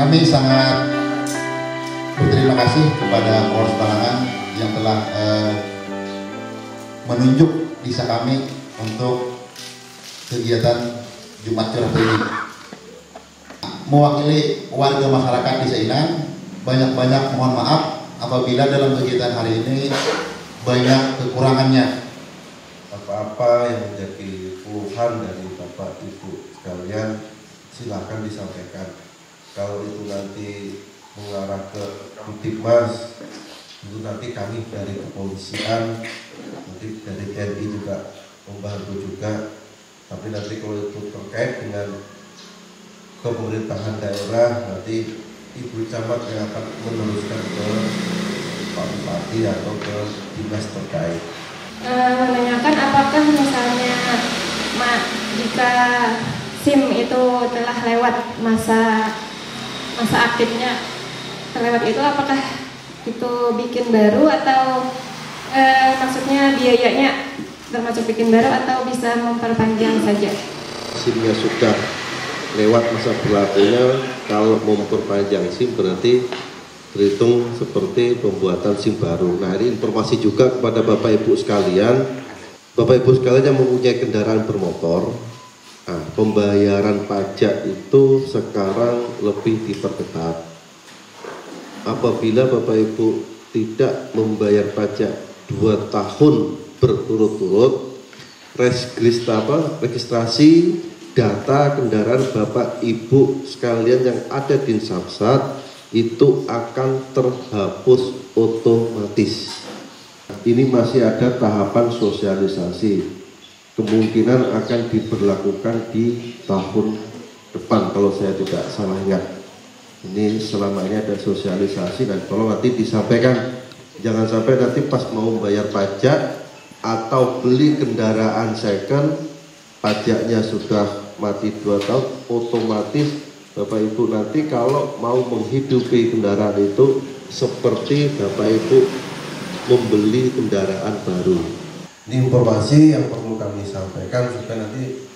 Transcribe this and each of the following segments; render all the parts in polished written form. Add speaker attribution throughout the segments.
Speaker 1: Kami sangat berterima kasih kepada Polres Balangan yang telah menunjuk desa kami untuk kegiatan Jumat Cerah ini. Mewakili warga masyarakat Desa Inang, banyak-banyak mohon maaf apabila dalam kegiatan hari ini banyak kekurangannya.
Speaker 2: Apa-apa yang menjadi keluhan dari Bapak Ibu sekalian silahkan disampaikan. Kalau itu nanti mengarah ke Kamtibmas, itu nanti kami dari kepolisian, nanti dari TNI juga membantu juga. Tapi nanti kalau itu terkait dengan ke pemerintahan daerah, nanti Ibu Camat yang akan meneruskan ke Pak Bupati atau ke dinas terkait.
Speaker 3: Menanyakan apakah misalnya jika SIM itu telah lewat masa aktifnya terlewat itu, apakah itu bikin baru atau maksudnya biayanya termasuk bikin baru atau bisa memperpanjang saja?
Speaker 4: SIM-nya sudah lewat masa berlakunya, kalau memperpanjang SIM berarti terhitung seperti pembuatan SIM baru. Nah, ini informasi juga kepada Bapak Ibu sekalian. Bapak Ibu sekalian yang mempunyai kendaraan bermotor, nah, pembayaran pajak itu sekarang lebih diperketat. Apabila Bapak Ibu tidak membayar pajak 2 tahun berturut-turut, registrasi data kendaraan Bapak Ibu sekalian yang ada di Samsat itu akan terhapus otomatis. Ini masih ada tahapan sosialisasi, kemungkinan akan diberlakukan di tahun depan kalau saya tidak salah ingat. Ini selama ini ada sosialisasi, dan tolong nanti disampaikan, jangan sampai nanti pas mau membayar pajak atau beli kendaraan second, pajaknya sudah mati 2 tahun, otomatis Bapak Ibu nanti kalau mau menghidupi kendaraan itu seperti Bapak Ibu membeli kendaraan baru.
Speaker 2: Ini informasi yang perlu kami sampaikan supaya nanti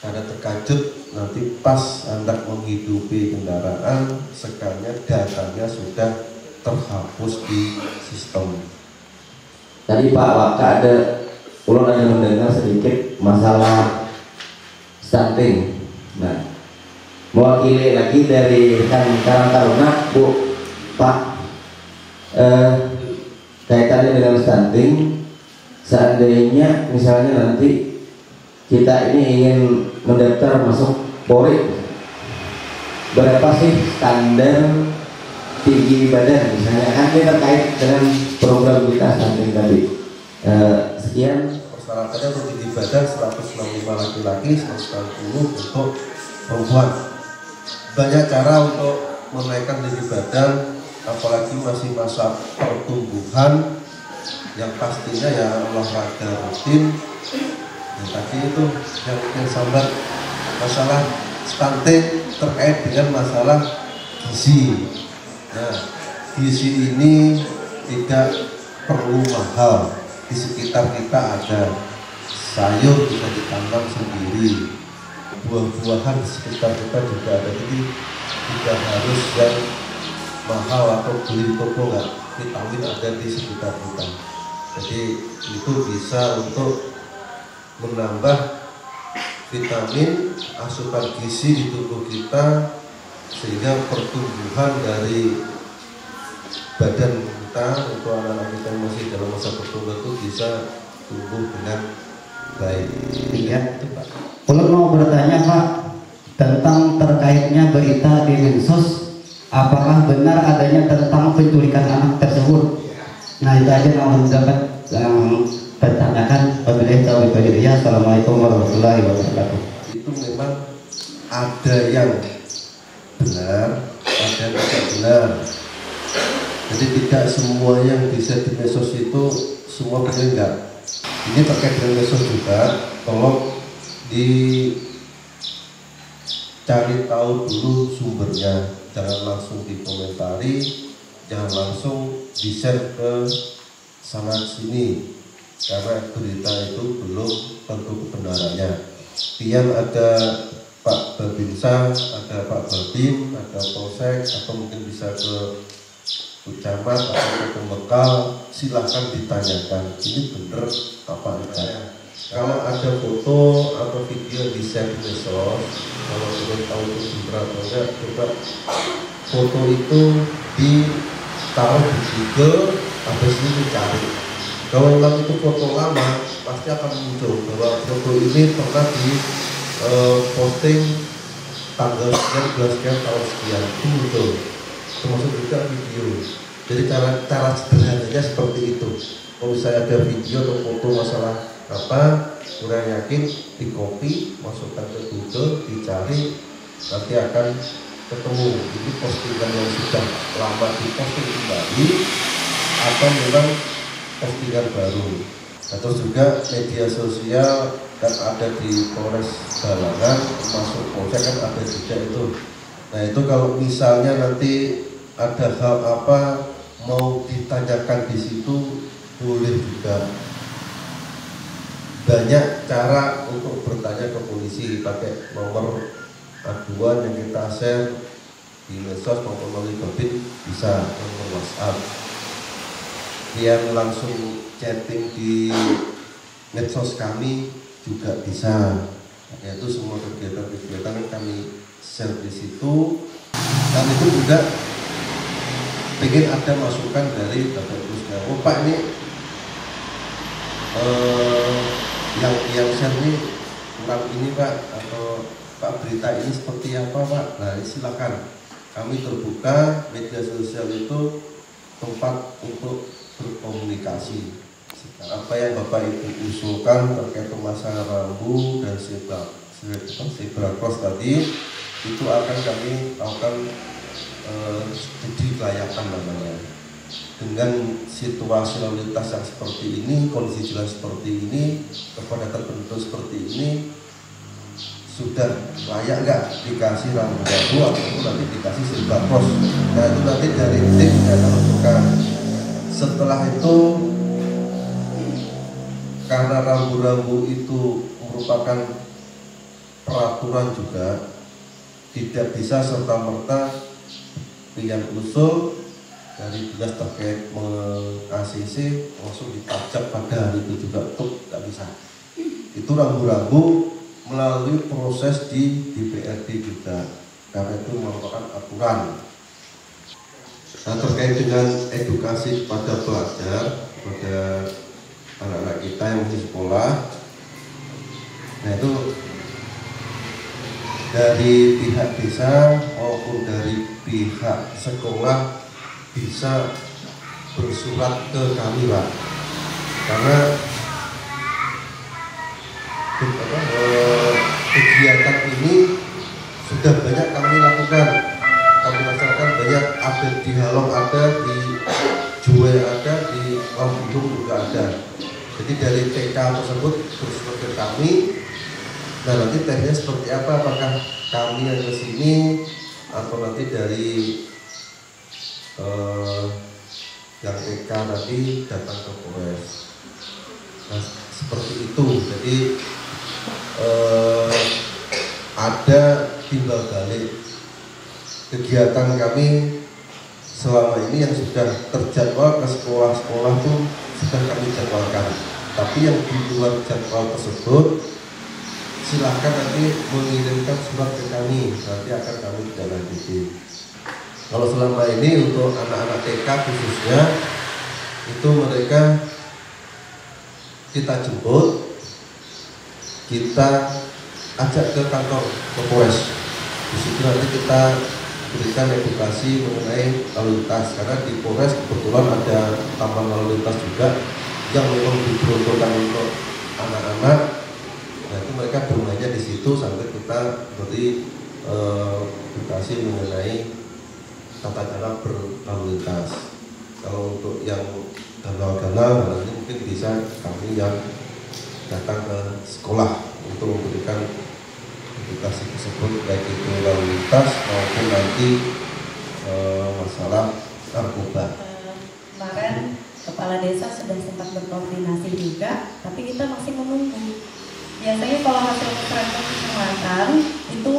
Speaker 2: ada terkejut nanti pas Anda menghidupi kendaraan, sekalinya datanya sudah terhapus di sistem.
Speaker 5: Tadi Pak Waka ada mendengar sedikit masalah stunting. Nah, mewakili lagi dari Karang Taruna, Bu, Pak, kaitannya dengan stunting, seandainya misalnya nanti kita ini ingin mendaftar masuk Polri, berapa sih standar tinggi badan misalnya, kan ini terkait dengan program kita stunting tadi. Sekian.
Speaker 2: Persyaratannya untuk tinggi badan 165 laki-laki, 190 untuk perempuan. Banyak cara untuk menaikkan tinggi badan, apalagi masih masa pertumbuhan, yang pastinya ya olahraga rutin. Yang tadi itu yang sambat masalah stunting terkait dengan masalah gizi. Nah, gizi ini tidak perlu mahal, di sekitar kita ada sayur bisa ditanam sendiri, buah-buahan di sekitar kita juga ada, jadi tidak harus yang mahal atau beli toko, nggak, vitamin ada di sekitar kita. Jadi itu bisa untuk menambah vitamin, asupan gizi di tubuh kita, sehingga pertumbuhan dari badan kita untuk anak-anak kita yang masih dalam masa pertumbuhan itu bisa tumbuh dengan baik.
Speaker 6: Iya, itu Pak. Kalau mau bertanya Pak tentang terkaitnya berita di Mensos, apakah benar adanya tentang penculikan anak tersebut? Nah, itu aja yang dapat pertanyakan. Wabillahi taufiq wal hidayah. Assalamualaikum warahmatullahi wabarakatuh.
Speaker 2: Itu memang ada yang benar, ada yang tidak benar. Jadi tidak semua yang bisa di medsos itu semua benar, enggak. Ini terkait dengan medsos juga, tolong dicari tahu dulu sumbernya, jangan langsung dikomentari, jangan langsung di-share ke sana sini, karena berita itu belum tentu kebenarannya. Yang ada Pak Babinsa, ada Pak Babin, ada Polsek, atau mungkin bisa ke Camat atau ke Pembekal, silahkan ditanyakan ini bener apa enggak. Kalau ada foto atau video di share di medsos, kalau ingin tahu itu bener atau enggak, coba foto itu ditaruh di Google, habis itu dicari. Kalau memang itu foto lama, pasti akan muncul bahwa foto ini pernah di posting tanggal sekian, bulan sekian, tahun sekian, itu muncul. Termasuk juga video. Jadi cara sederhananya seperti itu. Kalau misalnya ada video atau foto masalah apa, kurang yakin, di copy, masukkan ke Google, dicari, nanti akan ketemu. Ini postingan yang sudah lama diposting kembali atau memang postingan baru. Nah, terus juga media sosial kan ada di Polres Balangan, termasuk Polsek kan ada juga itu. Nah itu kalau misalnya nanti ada hal apa mau ditanyakan di situ, boleh juga. Banyak cara untuk bertanya ke polisi, pakai nomor aduan yang kita share di medsos maupun melalui Babin, bisa nomor WhatsApp. Yang langsung chatting di medsos kami juga bisa. Yaitu semua kegiatan-kegiatan yang kami share di situ. Dan itu juga pengen ada masukan dari Bapak Ibu. Oh Pak, ini yang share ini kurang ini Pak, atau Pak berita ini seperti apa Pak. Nah silakan, kami terbuka. Media sosial itu tempat untuk berkomunikasi. Apa yang Bapak Ibu usulkan terkait pemasangan rambu dan zebra cross tadi, itu akan kami lakukan studi kelayakan namanya. Dengan situasi lalu lintas yang seperti ini, kondisi jalan seperti ini, kepadatan penduduk seperti ini, sudah layak nggak dikasih rambu-rambu ataupun nanti dikasih zebra cross. Nah itu nanti dari tim yang akan menentukan. Setelah itu, karena rambu-rambu itu merupakan peraturan juga, tidak bisa serta-merta pilihan usul dari dinas terkait meng-ACC langsung dipajak pada hari itu juga, tidak bisa. Itu rambu-rambu melalui proses di DPRD juga, karena itu merupakan aturan. Nah, terkait dengan edukasi kepada pelajar, kepada anak-anak kita yang di sekolah, nah itu dari pihak desa maupun dari pihak sekolah bisa bersurat ke kami Pak, karena kegiatan ini sudah banyak kami lakukan. Kami laksanakan banyak, ada di Halong, ada di Juwe, ada di Lampung juga ada. Jadi dari TK tersebut bersurat ke kami. Nah nanti tesnya seperti apa? Apakah kami yang ke sini atau nanti dari yang TK tadi datang ke Polres. Nah seperti itu. Jadi ada timbal balik kegiatan kami selama ini yang sudah terjadwal ke sekolah-sekolah itu sudah kami jadwalkan. Tapi yang di luar jadwal tersebut silahkan nanti mengirimkan surat ke kami, nanti akan kami tindak lanjuti. Kalau selama ini untuk anak-anak TK khususnya, itu mereka kita jemput, kita ajak ke kantor ke Polres. Di situ nanti kita berikan edukasi mengenai lalu lintas, karena di Polres kebetulan ada taman lalu lintas juga yang memang diperuntukkan untuk anak-anak. Nah itu mereka bermainnya di situ sampai kita beri edukasi mengenai tata cara berlalu lintas. Kalau untuk yang galau-galau nanti mungkin bisa kami yang datang ke sekolah untuk memberikan edukasi tersebut, baik itu lalu lintas maupun nanti masalah narkoba.
Speaker 7: Kemarin kepala desa sudah sempat berkoordinasi juga, tapi kita masih menunggu. Biasanya kalau hasil musrenbang kecamatan itu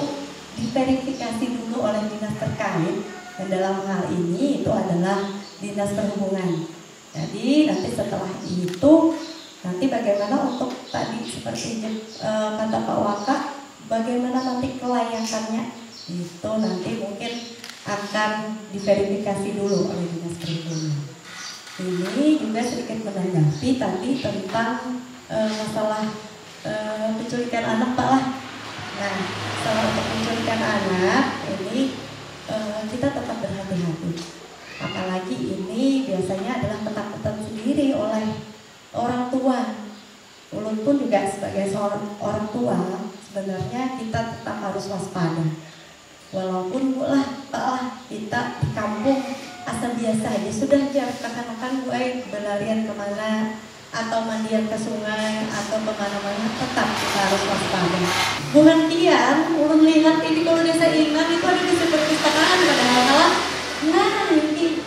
Speaker 7: diverifikasi dulu oleh dinas terkait, dan dalam hal ini itu adalah dinas perhubungan. Jadi nanti setelah itu nanti bagaimana untuk tadi seperti kata Pak Waka, bagaimana nanti kelayakannya itu nanti mungkin akan diverifikasi dulu oleh dinas perhubungan. Ini juga sedikit menanggapi tadi tentang masalah penculikan anak Pak lah. Nah, masalah untuk penculikan anak ini kita tetap berhati-hati. Apalagi ini biasanya adalah ketakutan sendiri oleh orang tua. Ulun pun juga sebagai seorang orang tua sebenarnya kita tetap harus waspada. Walaupun kita di kampung asal biasa aja sudah aja kekanakan gue berlarian kemana atau mandian ke sungai atau kemana-mana, tetap kita harus waspada. Buhantian, ulun lihat ini kalau desa Ingan itu ada di perpustakaan padahal nah ini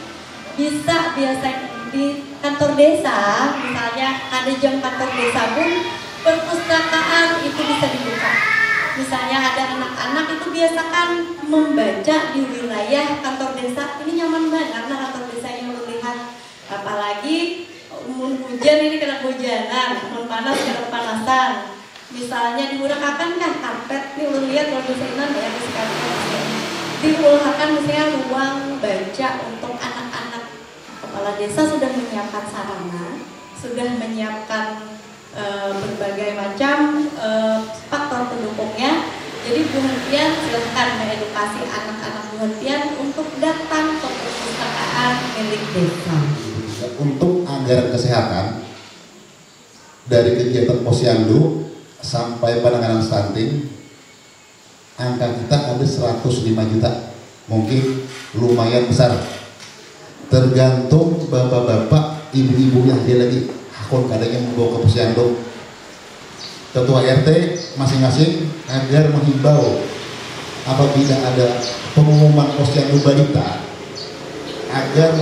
Speaker 7: bisa biasa di kantor desa, misalnya ada jam kantor desa pun perpustakaan itu bisa dibuka. Misalnya ada anak-anak itu biasakan membaca di wilayah kantor desa, ini nyaman banget karena kantor desa yang melihat. Apalagi hujan ini kena hujanan, panas kena panasan. Misalnya diurakakan kan karpet, nih ulun lihat kalau desa Inang ya di karpet. Diulahkan misalnya ruang baca untuk anak-anak. Kepala desa sudah menyiapkan sarana, sudah menyiapkan berbagai macam faktor pendukungnya. Jadi Bu Hentian silakan mengedukasi anak-anak Bu Hentian untuk datang ke perpustakaan milik desa.
Speaker 1: Untuk anggaran kesehatan dari kegiatan posyandu sampai penanganan stunting, angka kita ada 105 juta, mungkin lumayan besar. Tergantung bapak-bapak, ibu-ibunya dia lagi akun kadangnya membawa ke posyandu. Ketua RT masing-masing agar menghimbau apabila ada pengumuman posyandu balita agar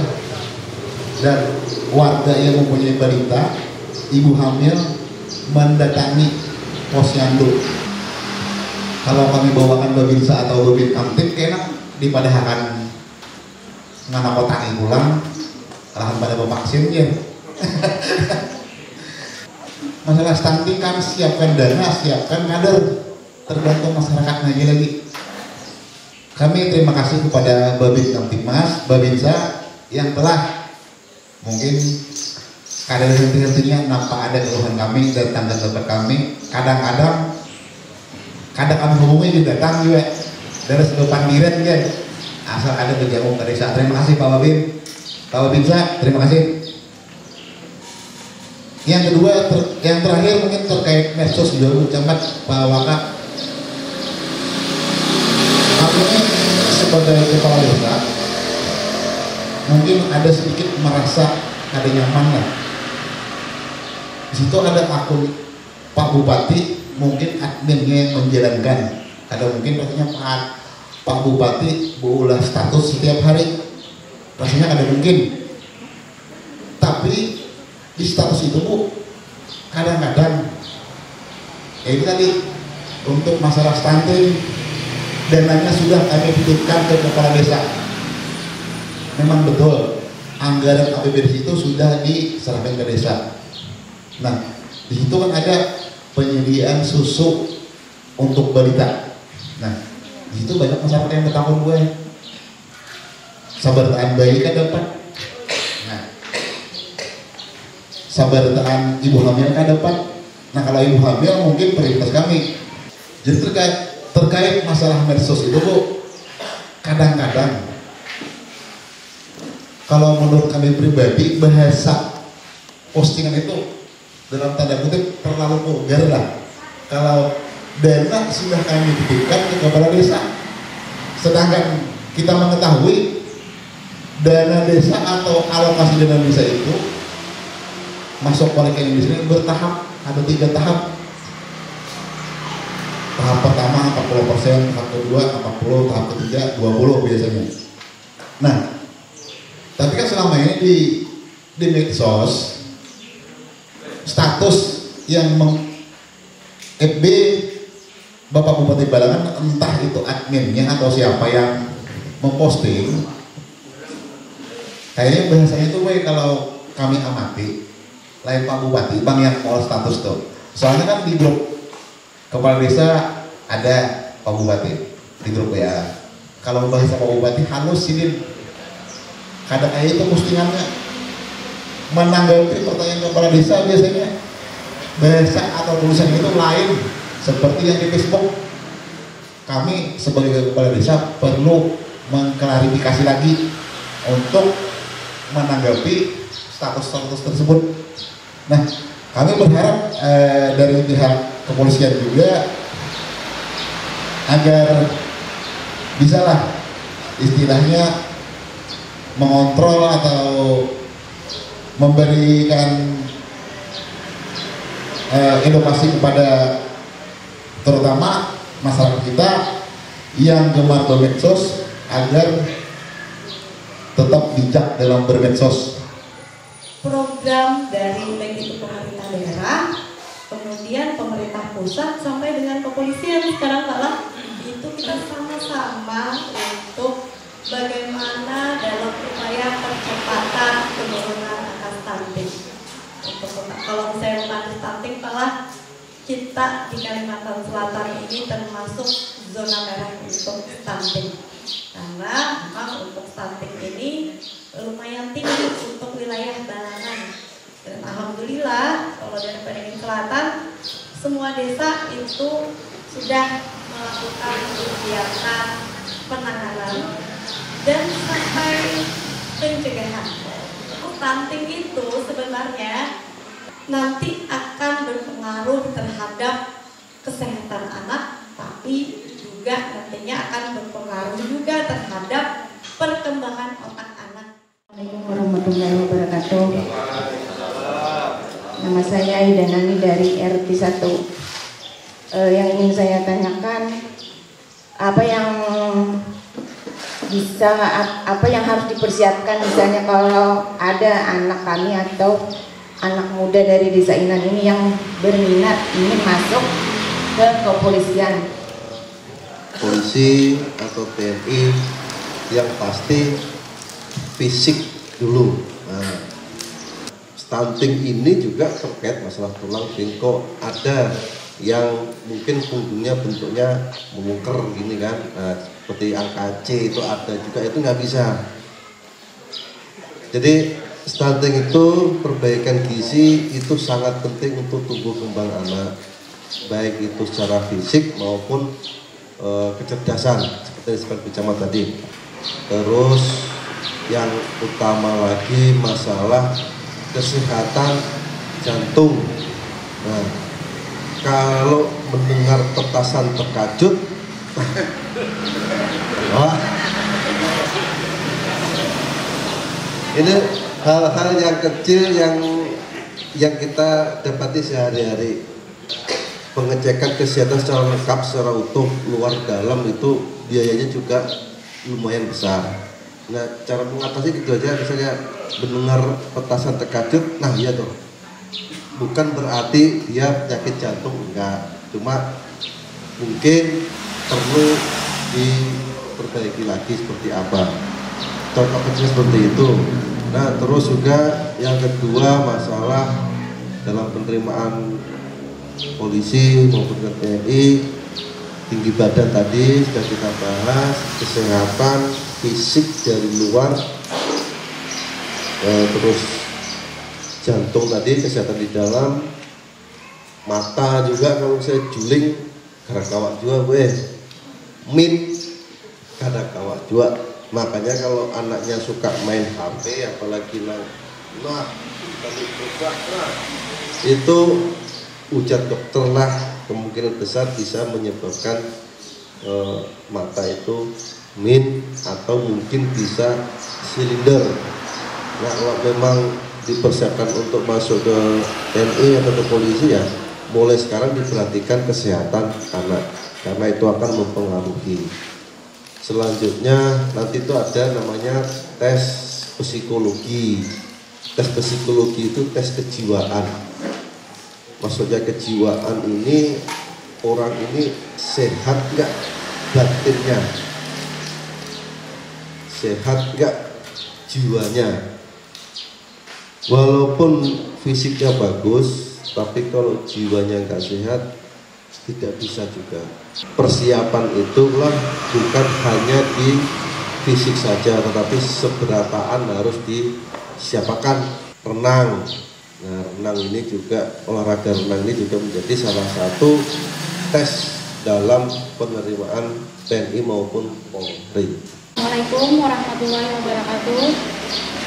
Speaker 1: dan warga yang mempunyai balita, ibu hamil mendatangi posyandu. Kalau kami bawakan babinsa atau babin kamtip enak dipadahakan ngana kotangi pulang lahan pada vaksin ya. Masalah stunting kan siapkan dana, siapkan kader, tergantung masyarakat lagi. Kami terima kasih kepada Babin Kamtipmas, Babinsa yang telah mungkin kader henti-hentinya nampak ada keluhan kami datang ke tempat kami. Kadang-kadang kami hubungi datang juga dari sedepan diren kan, asal ada berjauh ke desa. Terima kasih Pak Babin, Pak Babinsa, terima kasih. Yang kedua, yang terakhir mungkin terkait medsos juga ucapan Pak Waka. Kami sebagai kepala desa mungkin ada sedikit merasa ada nyaman lah. Di situ ada akun Pak Bupati, mungkin adminnya yang menjalankan. Ada mungkin rasanya Pak Bupati berulah status setiap hari, rasanya ada mungkin. Tapi di status itu Bu, kadang-kadang ini tadi untuk masalah stunting dananya sudah kami titipkan ke kepala desa. Memang betul anggaran APBD itu sudah diserahkan ke desa. Nah, di situ kan ada penyediaan susu untuk balita. Nah, di situ banyak masyarakat yang bertanggung gue. Sabar tahan bayi kan dapat. Sabartaan ibu hamil kan dapat. Nah, kalau ibu hamil mungkin prioritas kami. Jadi terkait masalah medsos itu Bu, kadang-kadang kalau menurut kami pribadi bahasa postingan itu dalam tanda kutip terlalu vulgar lah. Kalau dana sudah kami titipkan ke kepala desa, sedangkan kita mengetahui dana desa atau alokasi dana desa itu masuk oleh Indonesia bertahap, ada 3 tahap. Tahap pertama 40%, tahap kedua 40%, tahap ketiga 20% biasanya. Nah, tapi kan selama ini di medsos status yang FB Bapak Bupati Balangan, entah itu adminnya atau siapa yang memposting, kayaknya bahasanya itu kalau kami amati lain Pak Bupati, Bang yang all status tuh. Soalnya kan di grup kepala desa ada Pak Bupati di grup ya. Kalau bahasa Pak Bupati halus ini, kadang aja itu postingannya menanggapi pertanyaan kepala desa biasanya bahasa atau tulisan itu lain seperti yang di Facebook. Kami sebagai kepala desa perlu mengklarifikasi lagi untuk menanggapi status-status tersebut. Nah, kami berharap dari pihak kepolisian juga agar bisalah istilahnya mengontrol atau memberikan edukasi kepada terutama masyarakat kita yang gemar bermedsos agar tetap bijak dalam bermedsos.
Speaker 7: Program dari baik itu pemerintah daerah, kemudian pemerintah pusat sampai dengan kepolisian sekarang malah itu kita sama-sama untuk bagaimana dalam upaya percepatan penurunan angka stunting. Kalau saya bukan stunting, malah kita di Kalimantan Selatan ini termasuk zona merah untuk stunting. Karena memang untuk stunting ini lumayan tinggi untuk wilayah Balangan. Dan alhamdulillah kalau dari Peningin Selatan semua desa itu sudah melakukan kegiatan penanganan dan sampai pencegahan. Stunting itu sebenarnya nanti akan berpengaruh terhadap kesehatan anak, tapi juga nantinya akan berpengaruh juga terhadap perkembangan otak anak.
Speaker 8: Assalamualaikum warahmatullahi wabarakatuh. Nama saya Ida Nani dari RT 1. Yang ingin saya tanyakan, apa yang harus dipersiapkan misalnya kalau ada anak kami atau anak muda dari desa Inan ini yang berminat ingin masuk ke kepolisian.
Speaker 4: Polisi atau TNI yang pasti fisik dulu. Nah, stunting ini juga terkait masalah tulang bengkok. Ada yang mungkin punggungnya bentuknya mengungker gini kan, nah, seperti angka C itu ada juga, itu nggak bisa. Jadi stunting itu perbaikan gizi itu sangat penting untuk tumbuh kembang anak, baik itu secara fisik maupun kecerdasan seperti yang disebut Bicamat tadi. Terus yang utama lagi masalah kesehatan jantung. Nah, kalau mendengar petasan terkajut, wah, ini hal-hal yang kecil yang kita dapati sehari-hari. Pengecekan kesehatan secara lengkap, secara utuh, luar dalam itu biayanya juga lumayan besar. Nah, cara mengatasi itu aja, misalnya mendengar petasan terkajut, nah iya tuh, bukan berarti dia penyakit jantung, enggak, cuma mungkin perlu diperbaiki lagi seperti apa. Contoh kecil seperti itu. Nah, terus juga yang kedua masalah dalam penerimaan polisi maupun TNI, tinggi badan tadi sudah kita bahas, kesehatan fisik dari luar, terus jantung tadi, kesehatan di dalam, mata juga kalau saya juling karena kawak juga min kada kawak juga. Makanya kalau anaknya suka main HP apalagi itu ujar dokter lah kemungkinan besar bisa menyebabkan mata itu min atau mungkin bisa silinder. Nah, kalau memang dipersiapkan untuk masuk ke TNI atau ke polisi, ya mulai sekarang diperhatikan kesehatan anak karena itu akan mempengaruhi. Selanjutnya nanti itu ada namanya tes psikologi. Tes psikologi itu tes kejiwaan. Maksudnya kejiwaan ini orang ini sehat nggak batinnya, sehat nggak jiwanya. Walaupun fisiknya bagus, tapi kalau jiwanya nggak sehat, tidak bisa juga. Persiapan itulah bukan hanya di fisik saja, tetapi seberapaan harus disiapkan. Renang, nah renang ini juga, olahraga renang ini juga menjadi salah satu tes dalam penerimaan TNI maupun Polri.
Speaker 9: Assalamualaikum warahmatullahi wabarakatuh.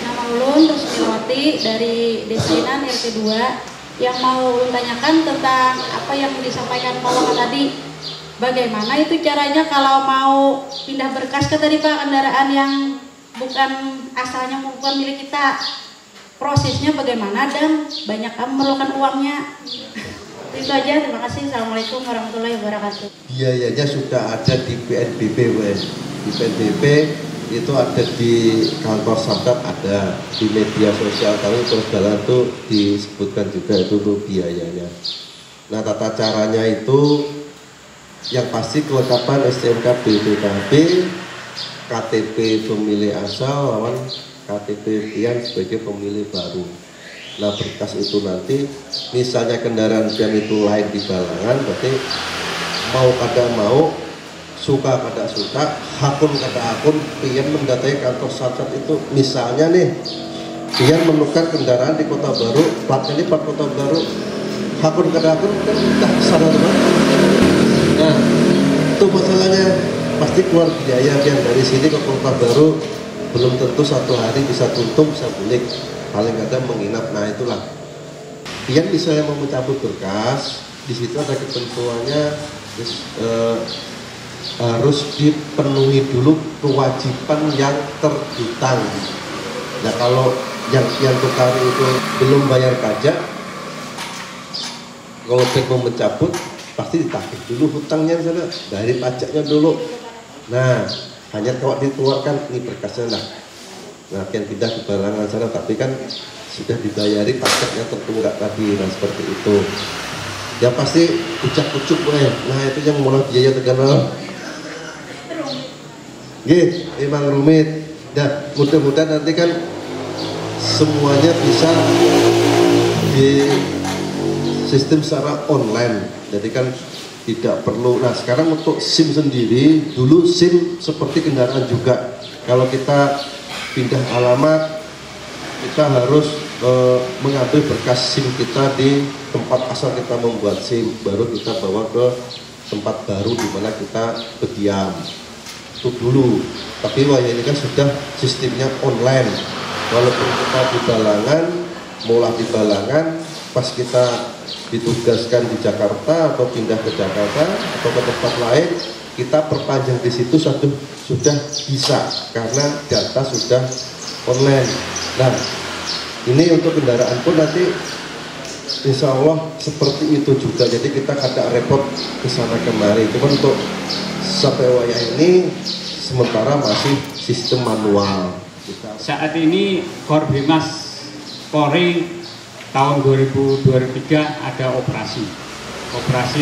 Speaker 9: Nama Ulun Rusmilwati dari Desa Inan RT 2. Yang mau Ulun tanyakan tentang apa yang disampaikan Maulana tadi. Bagaimana itu caranya kalau mau pindah berkas ke tadi Pak, kendaraan yang bukan asalnya bukan milik kita. Prosesnya bagaimana dan banyak memerlukan uangnya. Itu aja, terima kasih. Assalamualaikum warahmatullahi wabarakatuh.
Speaker 4: Biayanya sudah ada di PNBP, di PNBP itu ada di kantor Samsat, ada di media sosial kami perjalanan itu disebutkan juga itu untuk biayanya. Nah tata caranya itu yang pasti kelengkapan STNK BPKB, KTP pemilih asal lawan KTP pian sebagai pemilih baru. Nah berkas itu nanti misalnya kendaraan pian itu lain di Balangan, berarti mau kada mau, suka kada suka, hakun kada hakun, pian mendatangi kantor Samsat itu. Misalnya nih pian menukar kendaraan di Kota Baru, platnya ini plat Kota Baru, hakun kada hakun kan tidak sadar banget. Nah itu masalahnya, pasti keluar biaya pian dari sini ke Kota Baru. Belum tentu satu hari bisa tuntung, bisa balik, paling ada menginap. Nah itulah pian misalnya mau mencabut berkas, di situ ada ketentuannya, harus dipenuhi dulu kewajiban yang terhutang. Nah kalau yang tukar itu belum bayar pajak, kalau mau mencabut pasti ditagih dulu hutangnya sana, dari pajaknya dulu. Nah hanya kalau dikeluarkan ini berkasnya lah. Nah yang pindah ke Balangan sana, tapi kan sudah dibayari pajaknya tertunggak tadi. Nah seperti itu ya, pasti ucap-ucup nah itu yang mulai biaya terkenal memang rumit. Nah mudah-mudahan nanti kan semuanya bisa di sistem secara online, jadi kan tidak perlu. Nah sekarang untuk SIM sendiri, dulu SIM seperti kendaraan juga, kalau kita pindah alamat kita harus mengambil berkas SIM kita di tempat asal kita membuat SIM, baru kita bawa ke tempat baru di mana kita berdiam. Itu dulu, tapi wah ini kan sudah sistemnya online. Walaupun kita di Balangan, mulai di Balangan, pas kita ditugaskan di Jakarta atau pindah ke Jakarta atau ke tempat lain, kita perpanjang di situ sudah bisa karena data sudah online. Nah ini untuk kendaraan pun nanti insya Allah seperti itu juga, jadi kita kada repot kesana kemari. Cuma untuk sampai wayah ini sementara masih sistem manual.
Speaker 10: Saat ini Korbimas Polri tahun 2023 ada operasi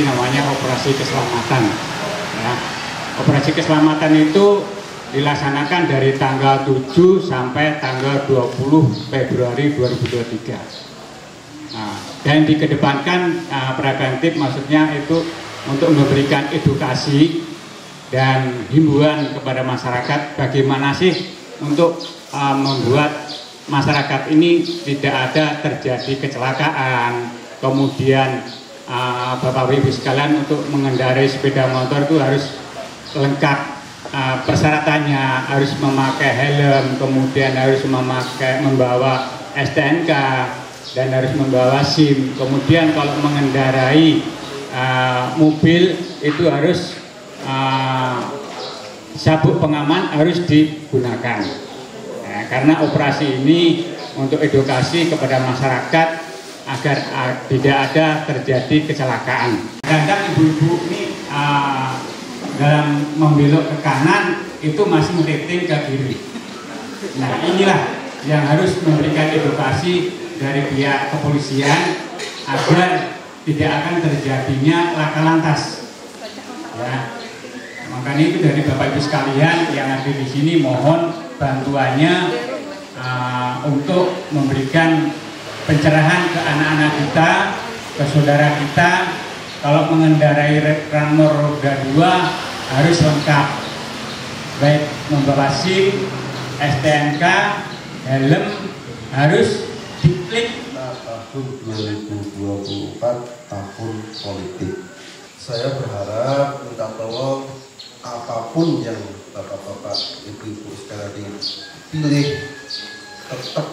Speaker 10: namanya operasi keselamatan ya. Operasi keselamatan itu dilaksanakan dari tanggal 7 sampai tanggal 20 Februari 2023. Nah, dan dikedepankan preventif, maksudnya itu untuk memberikan edukasi dan himbauan kepada masyarakat bagaimana sih untuk membuat masyarakat ini tidak ada terjadi kecelakaan. Kemudian Bapak Ibu sekalian, untuk mengendarai sepeda motor itu harus lengkap persyaratannya, harus memakai helm, kemudian harus membawa STNK dan harus membawa SIM. Kemudian kalau mengendarai mobil itu harus sabuk pengaman harus digunakan. Nah, karena operasi ini untuk edukasi kepada masyarakat agar tidak ada terjadi kecelakaan. Kadang ibu-ibu ini dalam membelok ke kanan itu masih meriting ke kiri. Nah inilah yang harus memberikan edukasi dari pihak kepolisian agar tidak akan terjadinya laka lantas. Makanya itu dari Bapak Ibu sekalian yang ada di sini mohon bantuannya untuk memberikan pencerahan ke anak-anak kita, ke saudara kita. Kalau mengendarai ranmor roda 2 harus lengkap, baik membawa SIM, STNK, helm, harus diklik.
Speaker 2: Tahun 2024 tahun politik. Saya berharap, minta tolong apapun yang bapak-bapak, ibu-ibu sekalian pilih, tetap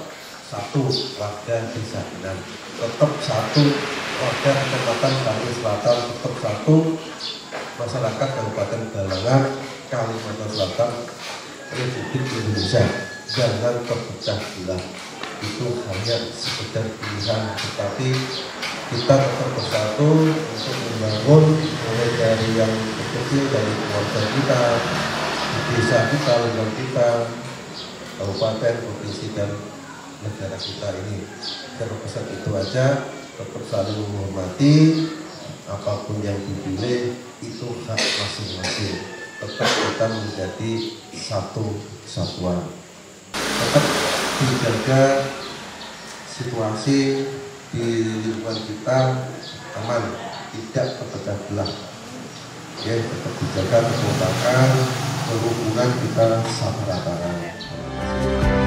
Speaker 2: satu warga desa Inan, tetap satu warga Kecamatan Bangil Selatan, tetap satu masyarakat Kabupaten Galangan, Kalimantan Selatan, Republik Indonesia. Jangan terpecah belah. Itu hanya sekedar pilihan, tetapi kita tetap bersatu untuk membangun mulai dari yang kecil, dari keluarga kita, di desa kita, lingkungan kita, kabupaten, provinsi, dan negara kita ini. Terpesan itu aja, tetap saling menghormati, apapun yang dipilih itu hak masing-masing. Tetap kita menjadi satu kesatuan. Tetap dijaga situasi di lingkungan kita aman, tidak terpecah belah. Ya, tetap dijaga kekompakan, hubungan kita sama rata-rata.